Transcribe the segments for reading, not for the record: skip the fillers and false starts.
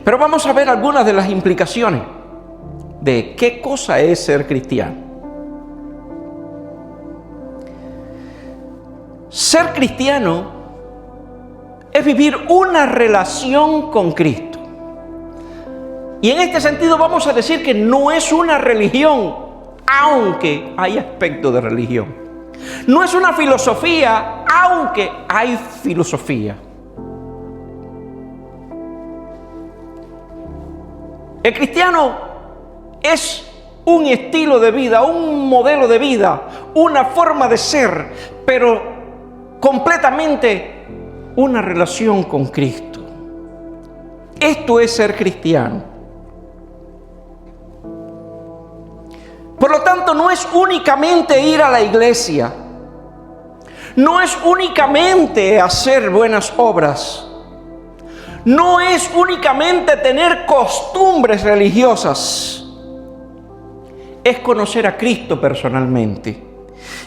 Pero vamos a ver algunas de las implicaciones de qué cosa es ser cristiano. Ser cristiano es vivir una relación con Cristo. Y en este sentido vamos a decir que no es una religión, aunque hay aspectos de religión. No es una filosofía, aunque hay filosofía. El cristiano es un estilo de vida, un modelo de vida, una forma de ser, pero completamente una relación con Cristo. Esto es ser cristiano. Por lo tanto, no es únicamente ir a la iglesia, no es únicamente hacer buenas obras, no es únicamente tener costumbres religiosas, es conocer a Cristo personalmente.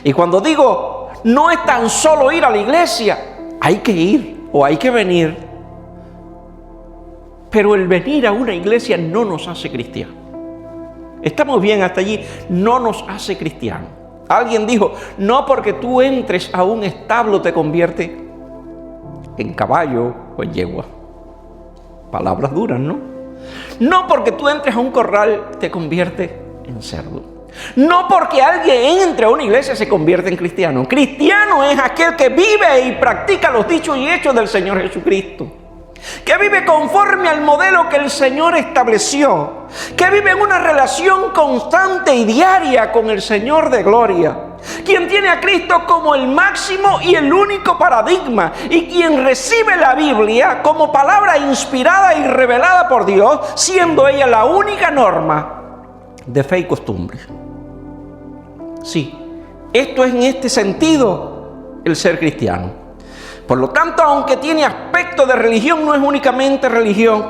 Y cuando digo, no es tan solo ir a la iglesia, hay que ir o hay que venir, pero el venir a una iglesia no nos hace cristianos. Estamos bien hasta allí, no nos hace cristianos. Alguien dijo, no porque tú entres a un establo te convierte en caballo o en yegua. Palabras duras, ¿no? No porque tú entres a un corral te convierte en cerdo. No porque alguien entre a una iglesia se convierte en cristiano. Cristiano es aquel que vive y practica los dichos y hechos del Señor Jesucristo, que vive conforme al modelo que el Señor estableció, que vive en una relación constante y diaria con el Señor de gloria, quien tiene a Cristo como el máximo y el único paradigma, y quien recibe la Biblia como palabra inspirada y revelada por Dios, siendo ella la única norma de fe y costumbre. Sí, esto es en este sentido el ser cristiano. Por lo tanto, aunque tiene aspecto de religión, no es únicamente religión.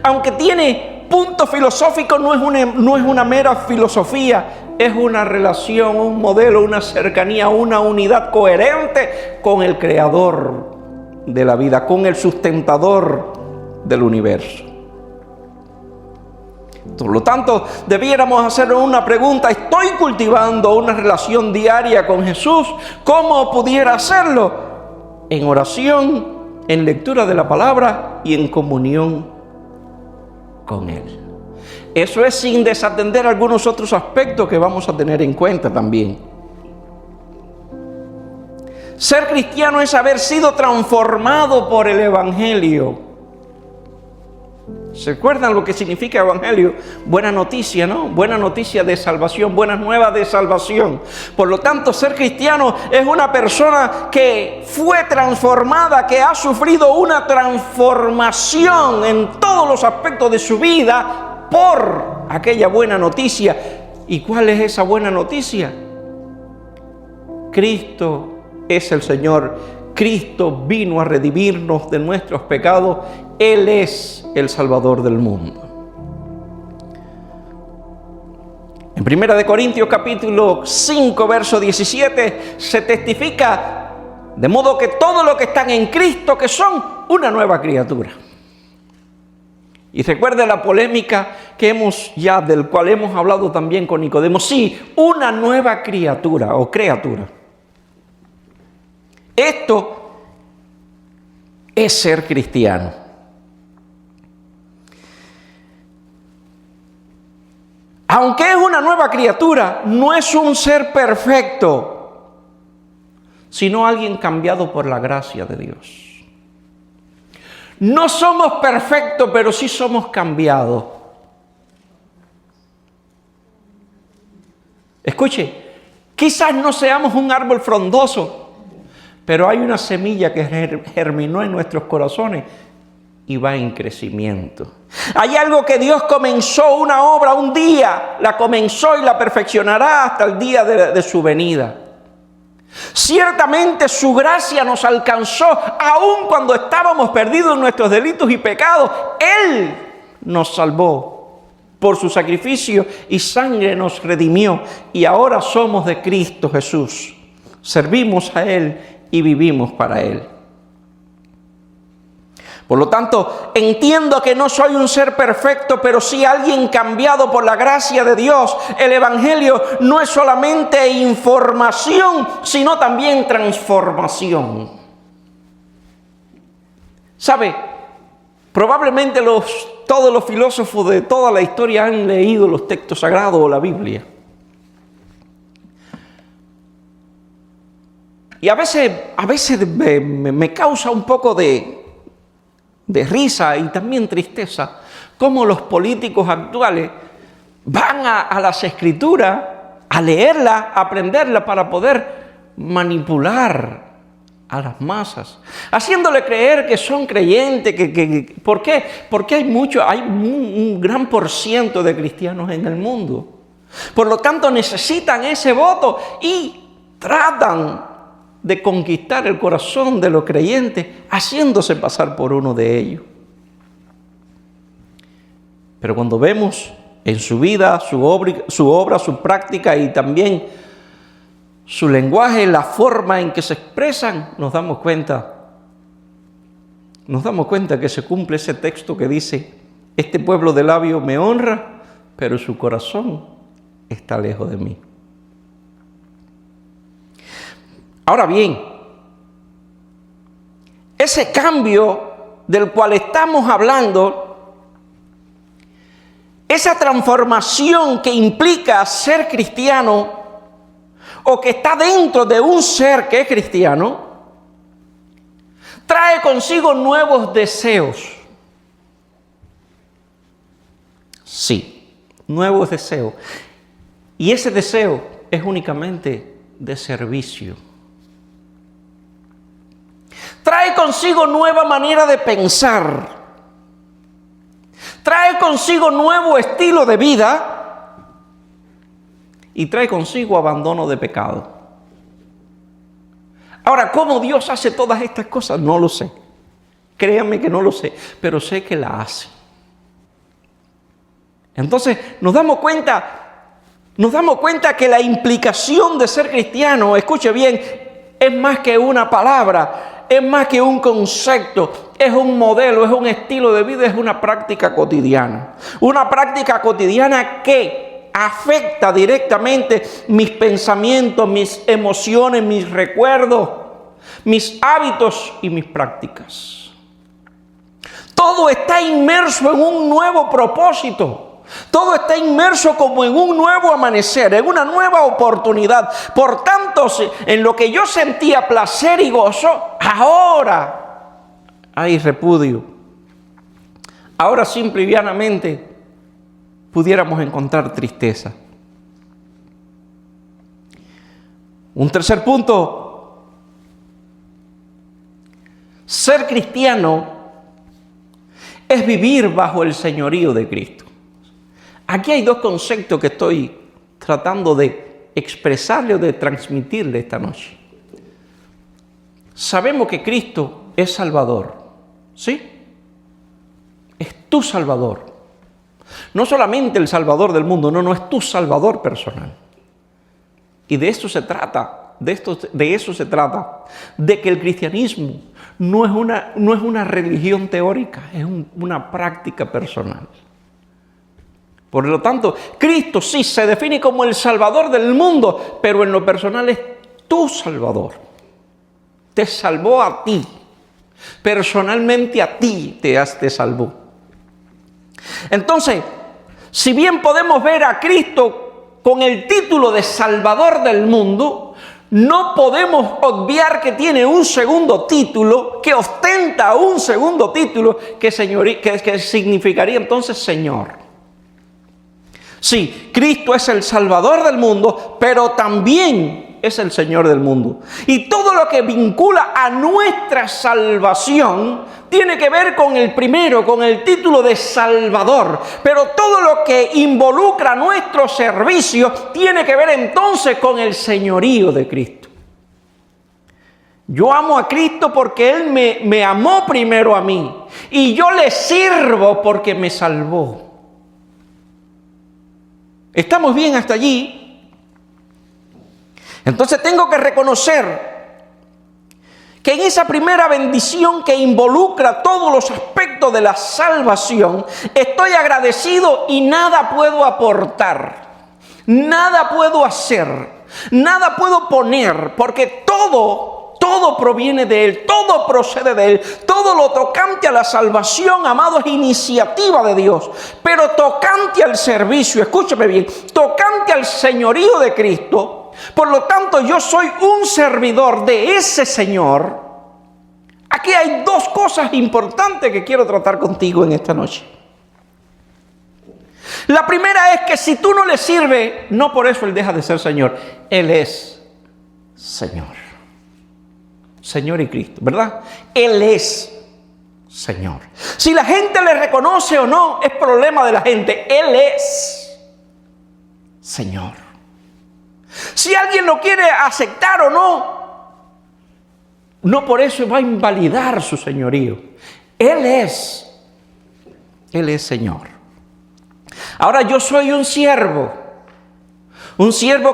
Aunque tiene punto filosófico, no es una mera filosofía. Es una relación, un modelo, una cercanía, una unidad coherente con el Creador de la vida, con el sustentador del universo. Por lo tanto, debiéramos hacer una pregunta: ¿estoy cultivando una relación diaria con Jesús? ¿Cómo pudiera hacerlo? En oración, en lectura de la palabra y en comunión con Él. Eso es sin desatender algunos otros aspectos que vamos a tener en cuenta también. Ser cristiano es haber sido transformado por el Evangelio. ¿Se acuerdan lo que significa evangelio? Buena noticia, ¿no? Buena noticia de salvación, buenas nuevas de salvación. Por lo tanto, ser cristiano es una persona que fue transformada, que ha sufrido una transformación en todos los aspectos de su vida por aquella buena noticia. ¿Y cuál es esa buena noticia? Cristo es el Señor. Cristo vino a redimirnos de nuestros pecados. Él es el Salvador del mundo. En 1 Corintios capítulo 5, verso 17, se testifica de modo que todos los que están en Cristo, que son una nueva criatura. Y recuerde la polémica del cual hemos hablado también con Nicodemo. Sí, una nueva criatura o criatura. Esto es ser cristiano. Aunque es una nueva criatura, no es un ser perfecto, sino alguien cambiado por la gracia de Dios. No somos perfectos, pero sí somos cambiados. Escuche, quizás no seamos un árbol frondoso, pero hay una semilla que germinó en nuestros corazones y va en crecimiento. Hay algo que Dios comenzó, una obra, un día, la comenzó y la perfeccionará hasta el día de su venida. Ciertamente su gracia nos alcanzó, aun cuando estábamos perdidos en nuestros delitos y pecados. Él nos salvó. Por su sacrificio y sangre nos redimió. Y ahora somos de Cristo Jesús. Servimos a Él y vivimos para Él. Por lo tanto, entiendo que no soy un ser perfecto, pero sí alguien cambiado por la gracia de Dios. El Evangelio no es solamente información, sino también transformación. ¿Sabe? Probablemente todos los filósofos de toda la historia han leído los textos sagrados o la Biblia. Y a veces me causa un poco de risa y también tristeza cómo los políticos actuales van a las escrituras, a leerlas, a aprenderlas para poder manipular a las masas, haciéndole creer que son creyentes. ¿Por qué? Porque hay un gran porciento de cristianos en el mundo. Por lo tanto, necesitan ese voto y tratan de conquistar el corazón de los creyentes, haciéndose pasar por uno de ellos. Pero cuando vemos en su vida, su obra, su práctica y también su lenguaje, la forma en que se expresan, nos damos cuenta que se cumple ese texto que dice: este pueblo de labios me honra, pero su corazón está lejos de mí. Ahora bien, ese cambio del cual estamos hablando, esa transformación que implica ser cristiano o que está dentro de un ser que es cristiano, trae consigo nuevos deseos. Sí, nuevos deseos. Y ese deseo es únicamente de servicio. Trae consigo nueva manera de pensar. Trae consigo nuevo estilo de vida. Y trae consigo abandono de pecado. Ahora, ¿cómo Dios hace todas estas cosas? No lo sé. Créanme que no lo sé, pero sé que la hace. Entonces, nos damos cuenta que la implicación de ser cristiano, escuche bien, es más que una palabra. Es más que un concepto, es un modelo, es un estilo de vida, es una práctica cotidiana. Una práctica cotidiana que afecta directamente mis pensamientos, mis emociones, mis recuerdos, mis hábitos y mis prácticas. Todo está inmerso en un nuevo propósito. Todo está inmerso como en un nuevo amanecer, en una nueva oportunidad. Por tanto, en lo que yo sentía placer y gozo, ahora hay repudio. Ahora simple y llanamente pudiéramos encontrar tristeza. Un tercer punto: ser cristiano es vivir bajo el señorío de Cristo. Aquí hay dos conceptos que estoy tratando de expresarle o de transmitirle esta noche. Sabemos que Cristo es Salvador, ¿sí? Es tu Salvador. No solamente el Salvador del mundo, no, es tu Salvador personal. Y de eso se trata, de eso se trata, de que el cristianismo no es una religión teórica, es una práctica personal. Por lo tanto, Cristo sí se define como el Salvador del mundo, pero en lo personal es tu Salvador. Te salvó a ti. Personalmente a ti te salvó. Entonces, si bien podemos ver a Cristo con el título de Salvador del mundo, no podemos obviar que tiene un segundo título, que ostenta un segundo título, que significaría entonces Señor. Sí, Cristo es el Salvador del mundo, pero también es el Señor del mundo. Y todo lo que vincula a nuestra salvación tiene que ver con el primero, con el título de Salvador. Pero todo lo que involucra nuestro servicio tiene que ver entonces con el señorío de Cristo. Yo amo a Cristo porque Él me amó primero a mí. Y yo le sirvo porque me salvó. ¿Estamos bien hasta allí? Entonces tengo que reconocer que en esa primera bendición que involucra todos los aspectos de la salvación, estoy agradecido y nada puedo aportar, nada puedo hacer, nada puedo poner, porque todo proviene de Él, todo procede de Él, todo lo tocante a la salvación, amado, es iniciativa de Dios, pero tocante al servicio, escúchame bien, tocante al señorío de Cristo, por lo tanto yo soy un servidor de ese Señor. Aquí hay dos cosas importantes que quiero tratar contigo en esta noche. La primera es que si tú no le sirves, no por eso Él deja de ser Señor, Él es Señor. Señor y Cristo, ¿verdad? Él es Señor. Si la gente le reconoce o no, es problema de la gente. Él es Señor. Si alguien lo quiere aceptar o no por eso va a invalidar su señorío. Él es Señor. Ahora yo soy un siervo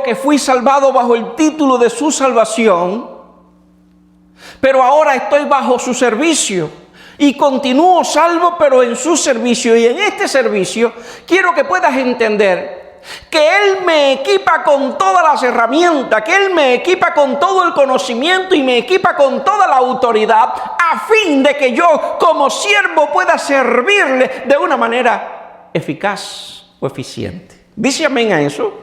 que fui salvado bajo el título de su salvación, pero ahora estoy bajo su servicio y continúo salvo, pero en su servicio. Y en este servicio quiero que puedas entender que Él me equipa con todas las herramientas, que Él me equipa con todo el conocimiento y me equipa con toda la autoridad a fin de que yo como siervo pueda servirle de una manera eficaz o eficiente. ¿Dice amén a eso?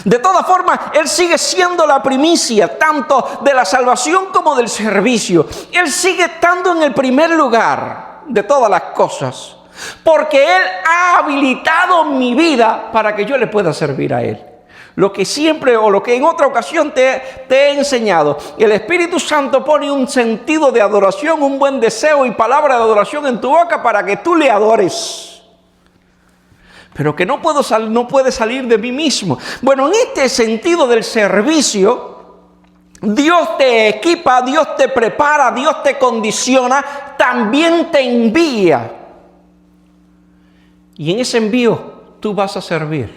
De todas formas, Él sigue siendo la primicia, tanto de la salvación como del servicio. Él sigue estando en el primer lugar de todas las cosas, porque Él ha habilitado mi vida para que yo le pueda servir a Él. Lo que siempre o lo que en otra ocasión te he enseñado, el Espíritu Santo pone un sentido de adoración, un buen deseo y palabra de adoración en tu boca para que tú le adores. Pero que no puede salir de mí mismo. Bueno, en este sentido del servicio, Dios te equipa, Dios te prepara, Dios te condiciona, también te envía. Y en ese envío tú vas a servir.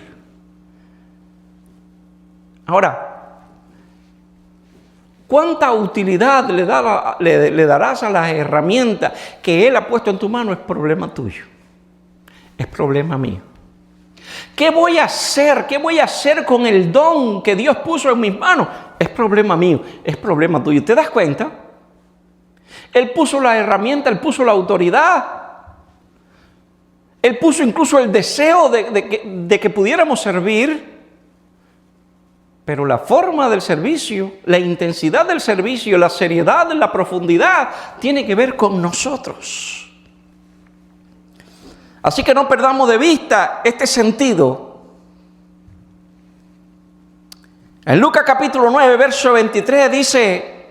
Ahora, ¿cuánta utilidad le darás a las herramientas que Él ha puesto en tu mano? Es problema tuyo. Es problema mío. ¿Qué voy a hacer? ¿Qué voy a hacer con el don que Dios puso en mis manos? Es problema mío, es problema tuyo. ¿Te das cuenta? Él puso la herramienta, Él puso la autoridad. Él puso incluso el deseo de que pudiéramos servir. Pero la forma del servicio, la intensidad del servicio, la seriedad, la profundidad, tiene que ver con nosotros. Así que no perdamos de vista este sentido. En Lucas capítulo 9, verso 23 dice: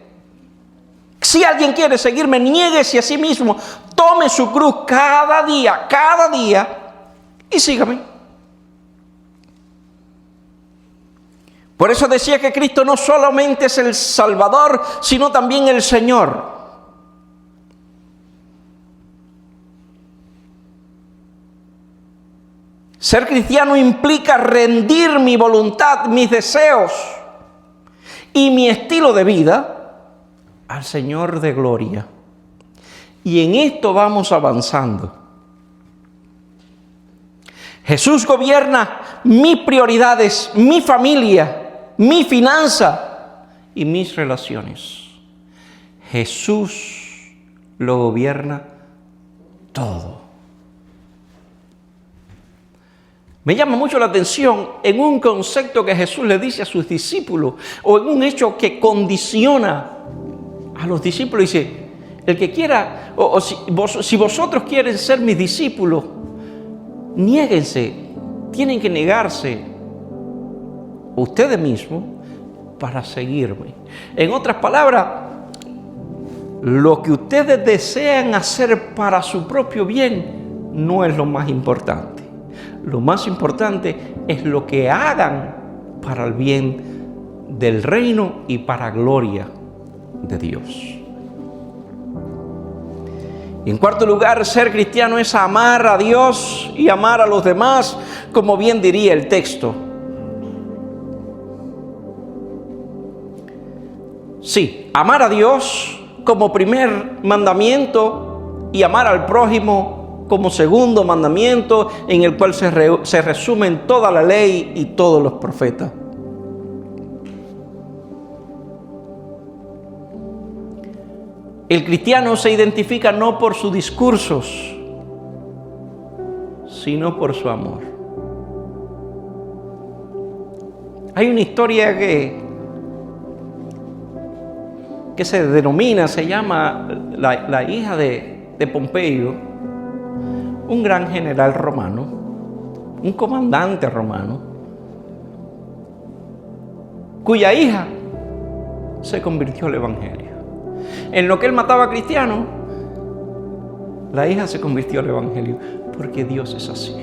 si alguien quiere seguirme, niéguese a sí mismo, tome su cruz cada día y sígame. Por eso decía que Cristo no solamente es el Salvador, sino también el Señor. Ser cristiano implica rendir mi voluntad, mis deseos y mi estilo de vida al Señor de gloria. Y en esto vamos avanzando. Jesús gobierna mis prioridades, mi familia, mi finanza y mis relaciones. Jesús lo gobierna todo. Me llama mucho la atención en un concepto que Jesús le dice a sus discípulos, o en un hecho que condiciona a los discípulos. Dice: el que quiera, si vosotros quieren ser mis discípulos, niéguense, tienen que negarse ustedes mismos para seguirme. En otras palabras, lo que ustedes desean hacer para su propio bien no es lo más importante. Lo más importante es lo que hagan para el bien del reino y para gloria de Dios. En cuarto lugar, ser cristiano es amar a Dios y amar a los demás, como bien diría el texto. Sí, amar a Dios como primer mandamiento y amar al prójimo como segundo mandamiento, en el cual se resumen toda la ley y todos los profetas. El cristiano se identifica no por sus discursos, sino por su amor. Hay una historia que se denomina, se llama la hija de Pompeyo, un gran general romano, un comandante romano, cuya hija se convirtió al evangelio. En lo que él mataba a cristianos, la hija se convirtió al evangelio, porque Dios es así.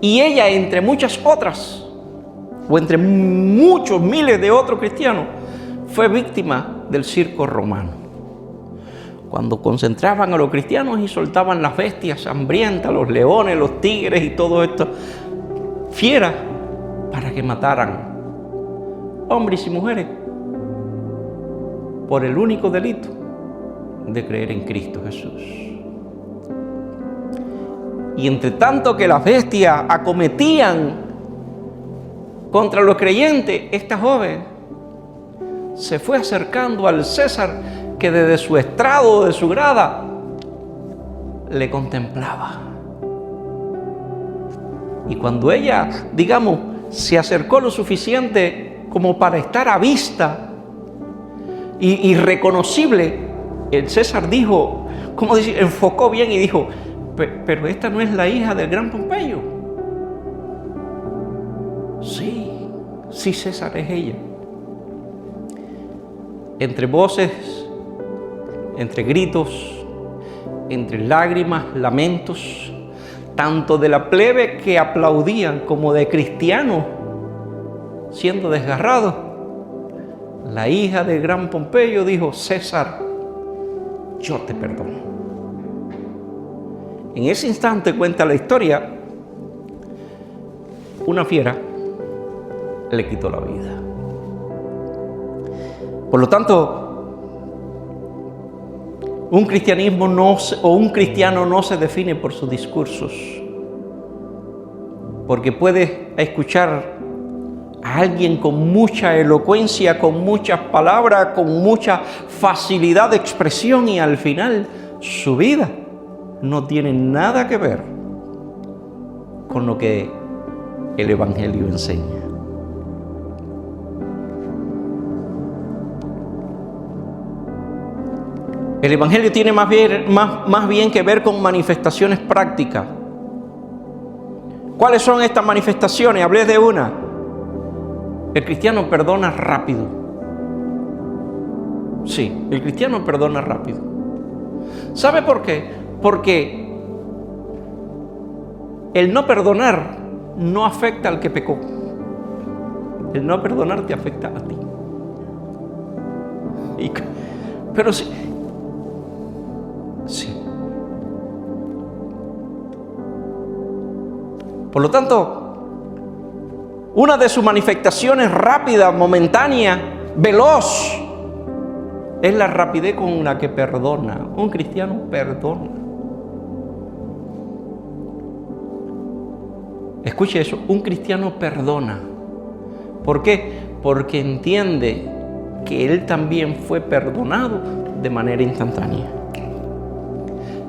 Y ella, entre muchas otras, o entre muchos miles de otros cristianos, fue víctima del circo romano. Cuando concentraban a los cristianos y soltaban las bestias hambrientas, los leones, los tigres y todo esto, fieras, para que mataran hombres y mujeres por el único delito de creer en Cristo Jesús. Y entre tanto que las bestias acometían contra los creyentes, esta joven se fue acercando al César, que desde su estrado, de su grada, le contemplaba. Y cuando ella, digamos, se acercó lo suficiente como para estar a vista y reconocible, el César dijo, ¿cómo decir? Enfocó bien y dijo, pero esta no es la hija del gran Pompeyo. Sí, César, es ella. Entre voces, entre gritos, entre lágrimas, lamentos, tanto de la plebe que aplaudían como de cristianos siendo desgarrados, la hija del gran Pompeyo dijo, César, yo te perdono. En ese instante, cuenta la historia, una fiera le quitó la vida. Por lo tanto, un cristiano no se define por sus discursos, porque puede escuchar a alguien con mucha elocuencia, con muchas palabras, con mucha facilidad de expresión, y al final su vida no tiene nada que ver con lo que el Evangelio enseña. El Evangelio tiene más bien que ver con manifestaciones prácticas. ¿Cuáles son estas manifestaciones? Hablé de una. El cristiano perdona rápido. Sí, el cristiano perdona rápido. ¿Sabe por qué? Porque el no perdonar no afecta al que pecó. El no perdonar te afecta a ti. Pero sí. Por lo tanto, una de sus manifestaciones rápida, momentánea, veloz, es la rapidez con la que perdona. Un cristiano perdona. Escuche eso, un cristiano perdona. ¿Por qué? Porque entiende que él también fue perdonado de manera instantánea.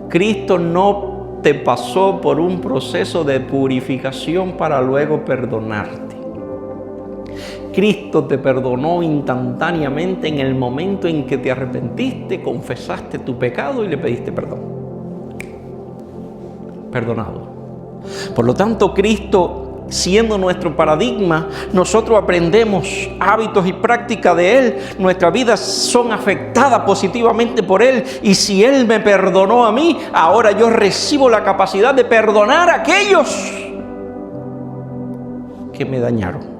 Cristo no te pasó por un proceso de purificación para luego perdonarte. Cristo te perdonó instantáneamente en el momento en que te arrepentiste, confesaste tu pecado y le pediste perdón. Perdonado. Por lo tanto, Cristo, siendo nuestro paradigma, nosotros aprendemos hábitos y prácticas de Él. Nuestras vidas son afectadas positivamente por Él. Y si Él me perdonó a mí, ahora yo recibo la capacidad de perdonar a aquellos que me dañaron.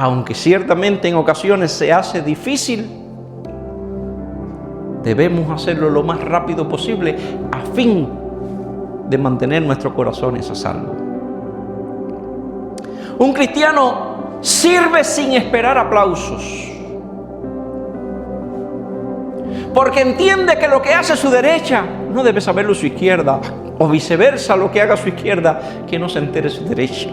Aunque ciertamente en ocasiones se hace difícil, debemos hacerlo lo más rápido posible a fin de mantener nuestros corazones a salvo. Un cristiano Sirve sin esperar aplausos. Porque entiende que lo que hace su derecha no debe saberlo su izquierda. O viceversa, lo que haga su izquierda, que no se entere su derecha.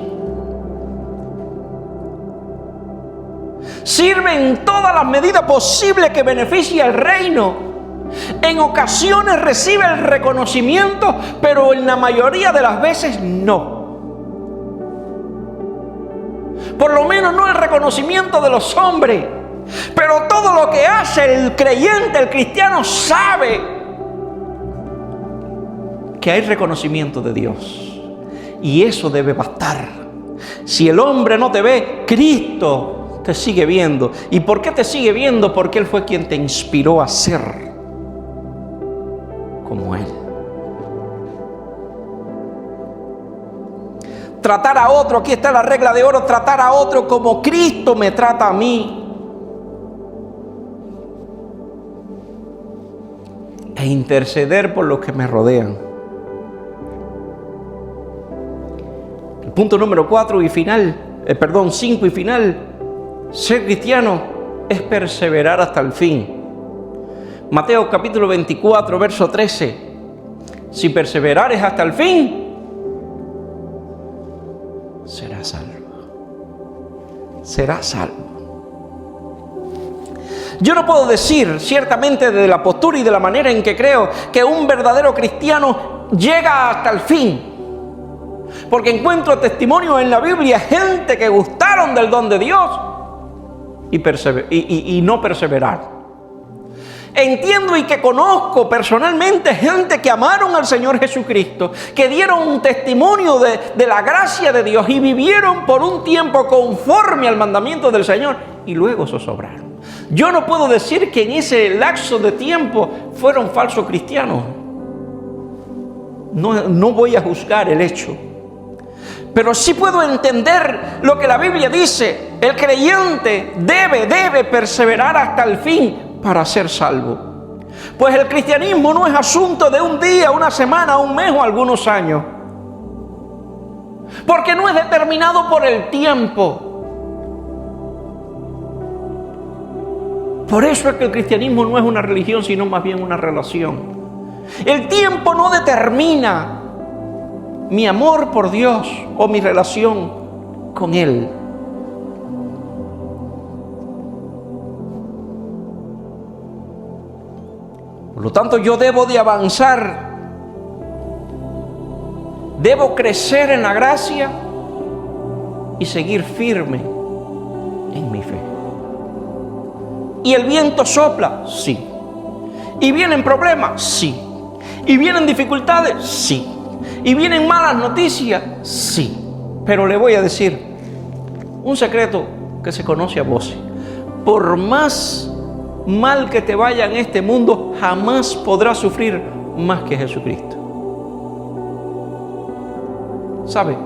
Sirve en todas las medidas posibles que beneficie al reino. En ocasiones recibe el reconocimiento, pero en la mayoría de las veces no. Por lo menos no el reconocimiento de los hombres. Pero todo lo que hace el creyente, el cristiano, sabe que hay reconocimiento de Dios. Y eso debe bastar. Si el hombre no te ve, Cristo te sigue viendo. ¿Y por qué te sigue viendo? Porque Él fue quien te inspiró a ser como Él. Tratar a otro, aquí está la regla de oro, tratar a otro como Cristo me trata a mí. E interceder por los que me rodean. El punto número 5 y final. Ser cristiano es perseverar hasta el fin. Mateo capítulo 24, verso 13. Si perseverares hasta el fin, serás salvo. Serás salvo. Yo no puedo decir, ciertamente, de la postura y de la manera en que creo que un verdadero cristiano llega hasta el fin. Porque encuentro testimonios en la Biblia, gente que gustaron del don de Dios y no perseveraron. Entiendo y que conozco personalmente gente que amaron al Señor Jesucristo, que dieron un testimonio de la gracia de Dios y vivieron por un tiempo conforme al mandamiento del Señor y luego zozobraron. Yo no puedo decir que en ese lapso de tiempo fueron falsos cristianos. No voy a juzgar el hecho. Pero sí puedo entender lo que la Biblia dice. El creyente debe perseverar hasta el fin para ser salvo. Pues el cristianismo no es asunto de un día, una semana, un mes o algunos años. Porque no es determinado por el tiempo. Por eso es que el cristianismo no es una religión, sino más bien una relación. El tiempo no determina mi amor por Dios o mi relación con Él. Por lo tanto, yo debo de avanzar, debo crecer en la gracia y seguir firme en mi fe. ¿Y el viento sopla? Sí. ¿Y vienen problemas? Sí. ¿Y vienen dificultades? Sí. ¿Y vienen malas noticias? Sí. Pero le voy a decir un secreto que se conoce a voces. Por más mal que te vaya en este mundo, jamás podrás sufrir más que Jesucristo. ¿Sabe?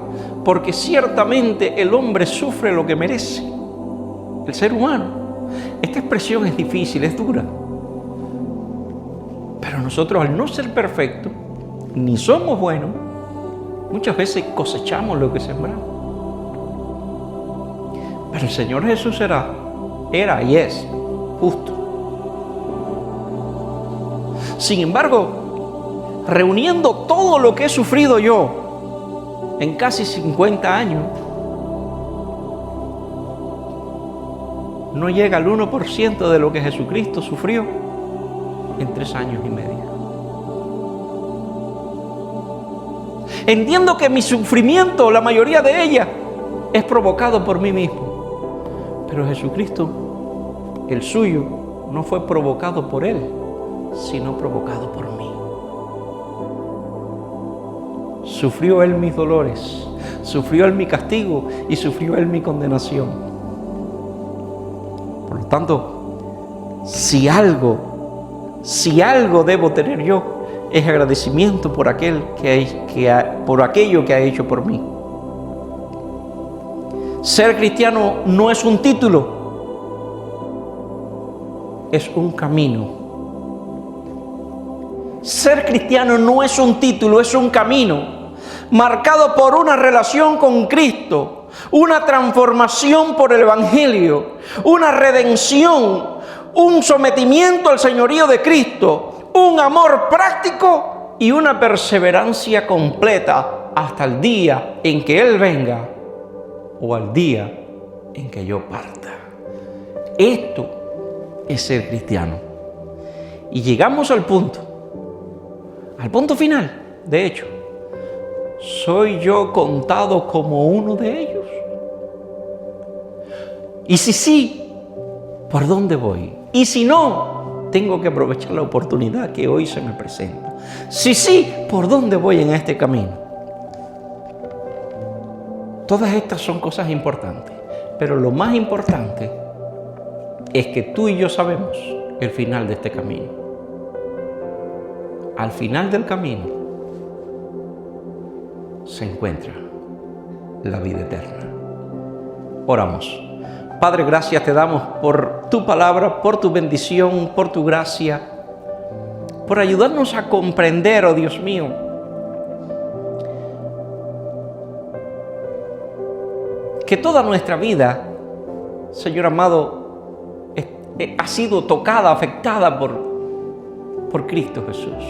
Porque ciertamente el hombre sufre lo que merece. El ser humano. Esta expresión es difícil, es dura. Pero nosotros, al no ser perfectos, ni somos buenos, muchas veces cosechamos lo que sembramos. Pero el Señor Jesús era y es justo. Sin embargo, reuniendo todo lo que he sufrido yo en casi 50 años, no llega al 1% de lo que Jesucristo sufrió en 3 años y medio. Entiendo que mi sufrimiento, la mayoría de ella, es provocado por mí mismo. Pero Jesucristo, el suyo, no fue provocado por Él, sino provocado por mí. Sufrió Él mis dolores, sufrió Él mi castigo y sufrió Él mi condenación. Por lo tanto, si algo debo tener yo, es agradecimiento por aquello que ha hecho por mí. Ser cristiano no es un título, es un camino. Ser cristiano no es un título, es un camino marcado por una relación con Cristo, una transformación por el Evangelio, una redención, un sometimiento al señorío de Cristo, un amor práctico y una perseverancia completa hasta el día en que Él venga o al día en que yo parta. Esto es ser cristiano. Y llegamos al punto final, de hecho. ¿Soy yo contado como uno de ellos? Y si sí, ¿por dónde voy? Y si no, tengo que aprovechar la oportunidad que hoy se me presenta. Si sí, ¿por dónde voy en este camino? Todas estas son cosas importantes, pero lo más importante es que tú y yo sabemos el final de este camino. Al final del camino se encuentra la vida eterna. Oramos. Padre, gracias te damos por tu palabra, por tu bendición, por tu gracia, por ayudarnos a comprender, oh Dios mío, que toda nuestra vida, Señor amado, ha sido tocada, afectada por Cristo Jesús.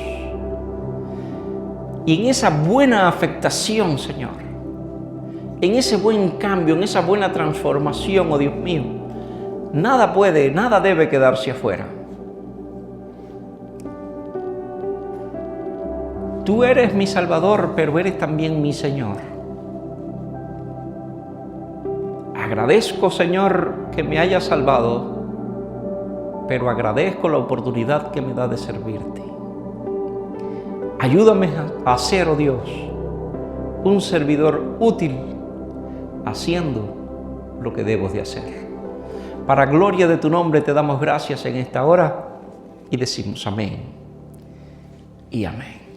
Y en esa buena afectación, Señor, en ese buen cambio, en esa buena transformación, oh Dios mío, nada debe quedarse afuera. Tú eres mi Salvador, pero eres también mi Señor. Agradezco, Señor, que me hayas salvado, pero agradezco la oportunidad que me da de servirte. Ayúdame a ser, oh Dios, un servidor útil, haciendo lo que debo de hacer. Para gloria de tu nombre te damos gracias en esta hora y decimos amén y amén.